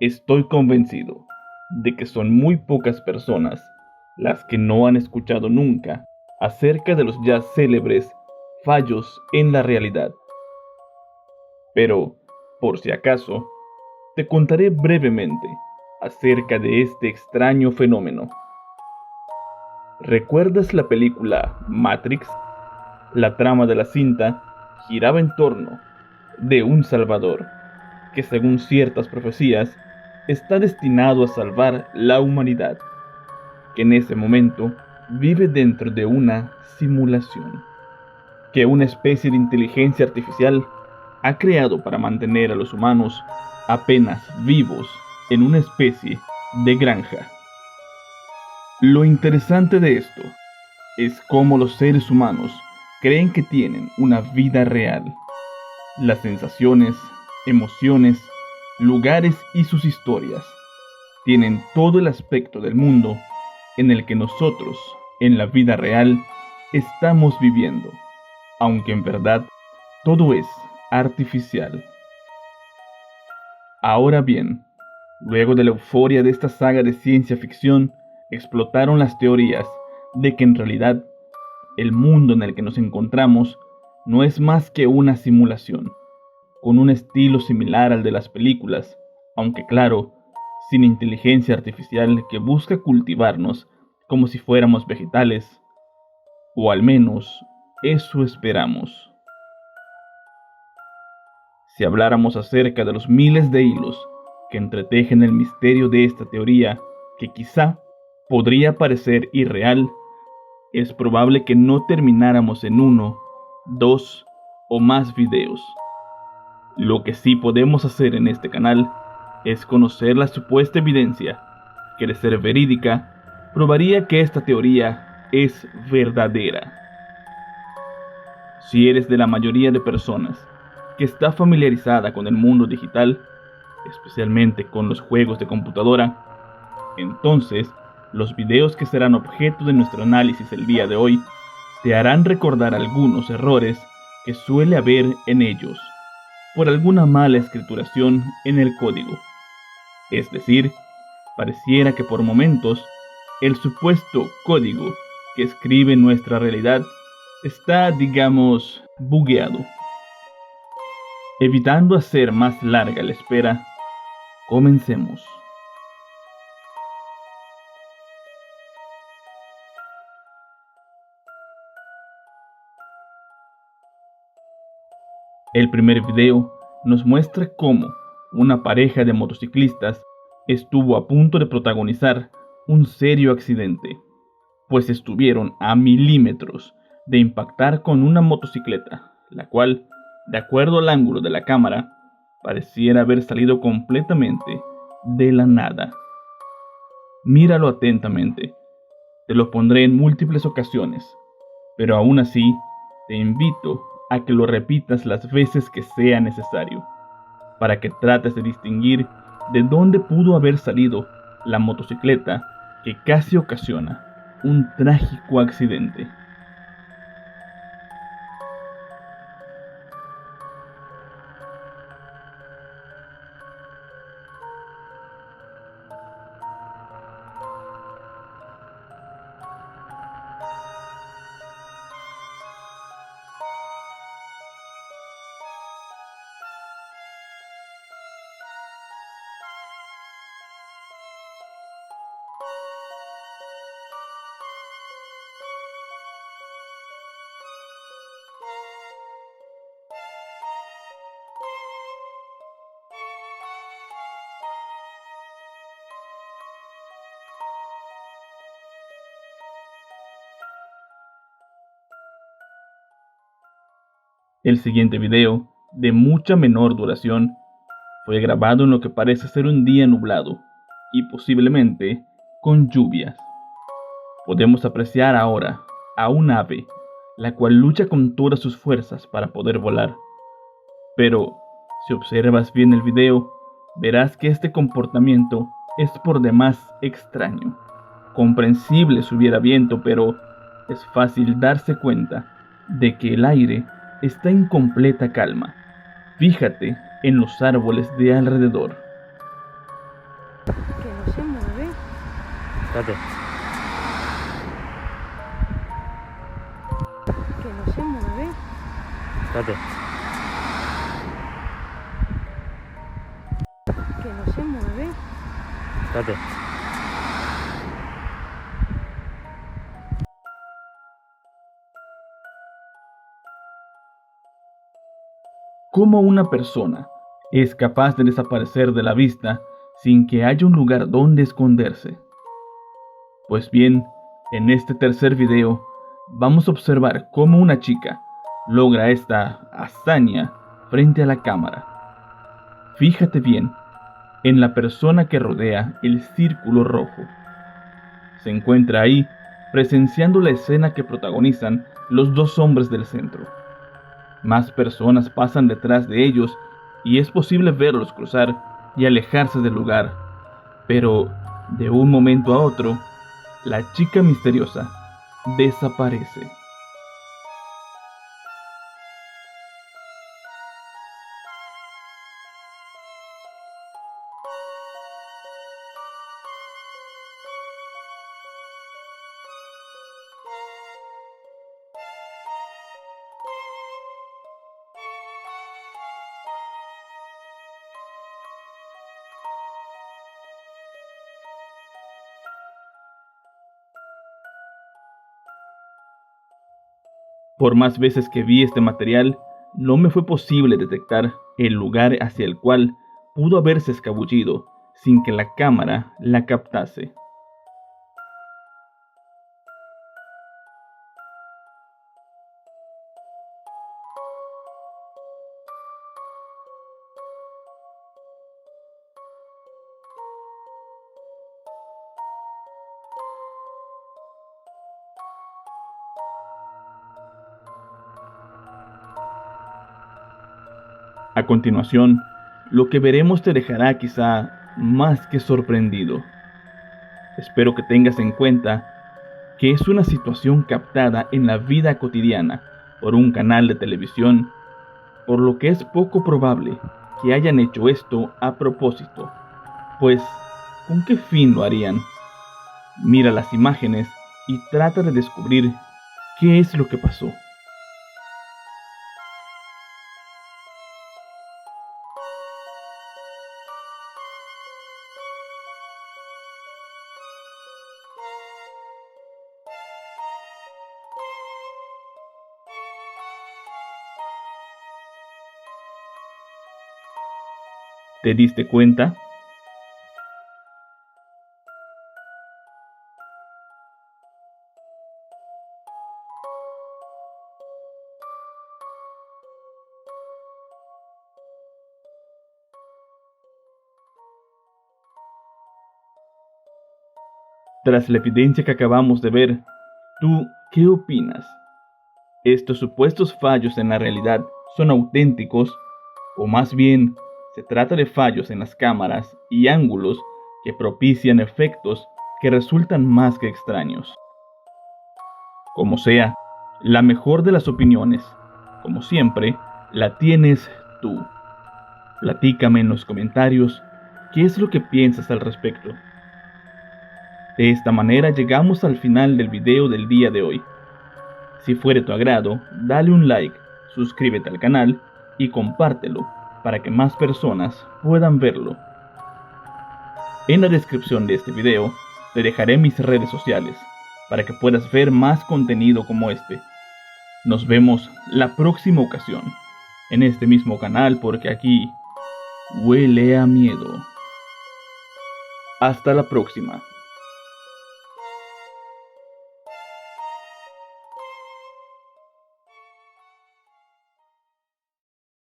Estoy convencido de que son muy pocas personas las que no han escuchado nunca acerca de los ya célebres fallos en la realidad. Pero, por si acaso, te contaré brevemente acerca de este extraño fenómeno. ¿Recuerdas la película Matrix? La trama de la cinta giraba en torno de un Salvador, que según ciertas profecías, está destinado a salvar la humanidad, que en ese momento vive dentro de una simulación, que una especie de inteligencia artificial ha creado para mantener a los humanos apenas vivos en una especie de granja. Lo interesante de esto es cómo los seres humanos creen que tienen una vida real. Las sensaciones, emociones, lugares y sus historias tienen todo el aspecto del mundo en el que nosotros, en la vida real, estamos viviendo, aunque en verdad todo es artificial. Ahora bien, luego de la euforia de esta saga de ciencia ficción, explotaron las teorías de que en realidad el mundo en el que nos encontramos no es más que una simulación, con un estilo similar al de las películas, aunque claro, sin inteligencia artificial que busca cultivarnos como si fuéramos vegetales, o al menos eso esperamos. Si habláramos acerca de los miles de hilos que entretejen el misterio de esta teoría, que quizá podría parecer irreal, es probable que no termináramos en uno, dos o más videos. Lo que sí podemos hacer en este canal es conocer la supuesta evidencia que, de ser verídica, probaría que esta teoría es verdadera. Si eres de la mayoría de personas que está familiarizada con el mundo digital, especialmente con los juegos de computadora, entonces los videos que serán objeto de nuestro análisis el día de hoy te harán recordar algunos errores que suele haber en ellos por alguna mala escrituración en el código. Es decir, pareciera que por momentos el supuesto código que escribe nuestra realidad está, digamos, bugueado. Evitando hacer más larga la espera, comencemos. El primer video nos muestra cómo una pareja de motociclistas estuvo a punto de protagonizar un serio accidente, pues estuvieron a milímetros de impactar con una motocicleta, la cual, de acuerdo al ángulo de la cámara, pareciera haber salido completamente de la nada. Míralo atentamente, te lo pondré en múltiples ocasiones, pero aún así te invito a que lo repitas las veces que sea necesario, para que trates de distinguir de dónde pudo haber salido la motocicleta que casi ocasiona un trágico accidente. El siguiente video, de mucha menor duración, fue grabado en lo que parece ser un día nublado y posiblemente con lluvias. Podemos apreciar ahora a un ave, la cual lucha con todas sus fuerzas para poder volar. Pero, si observas bien el video, verás que este comportamiento es por demás extraño. Comprensible si hubiera viento, pero es fácil darse cuenta de que el aire está en completa calma. Fíjate en los árboles de alrededor. Que no se mueve. Espérate. Que no se mueve. Espérate. Que no se mueve. Espérate. ¿Cómo una persona es capaz de desaparecer de la vista sin que haya un lugar donde esconderse? Pues bien, en este tercer video vamos a observar cómo una chica logra esta hazaña frente a la cámara. Fíjate bien en la persona que rodea el círculo rojo. Se encuentra ahí presenciando la escena que protagonizan los dos hombres del centro. Más personas pasan detrás de ellos y es posible verlos cruzar y alejarse del lugar. Pero, de un momento a otro, la chica misteriosa desaparece. Por más veces que vi este material, no me fue posible detectar el lugar hacia el cual pudo haberse escabullido sin que la cámara la captase. A continuación, lo que veremos te dejará quizá más que sorprendido. Espero que tengas en cuenta que es una situación captada en la vida cotidiana por un canal de televisión, por lo que es poco probable que hayan hecho esto a propósito, pues ¿con qué fin lo harían? Mira las imágenes y trata de descubrir qué es lo que pasó. ¿Te diste cuenta? Tras la evidencia que acabamos de ver, ¿tú qué opinas? ¿Estos supuestos fallos en la realidad son auténticos? ¿O más bien se trata de fallos en las cámaras y ángulos que propician efectos que resultan más que extraños? Como sea, la mejor de las opiniones, como siempre, la tienes tú. Platícame en los comentarios qué es lo que piensas al respecto. De esta manera llegamos al final del video del día de hoy. Si fue de tu agrado, dale un like, suscríbete al canal y compártelo para que más personas puedan verlo. En la descripción de este video te dejaré mis redes sociales para que puedas ver más contenido como este. Nos vemos la próxima ocasión en este mismo canal porque aquí huele a miedo. Hasta la próxima.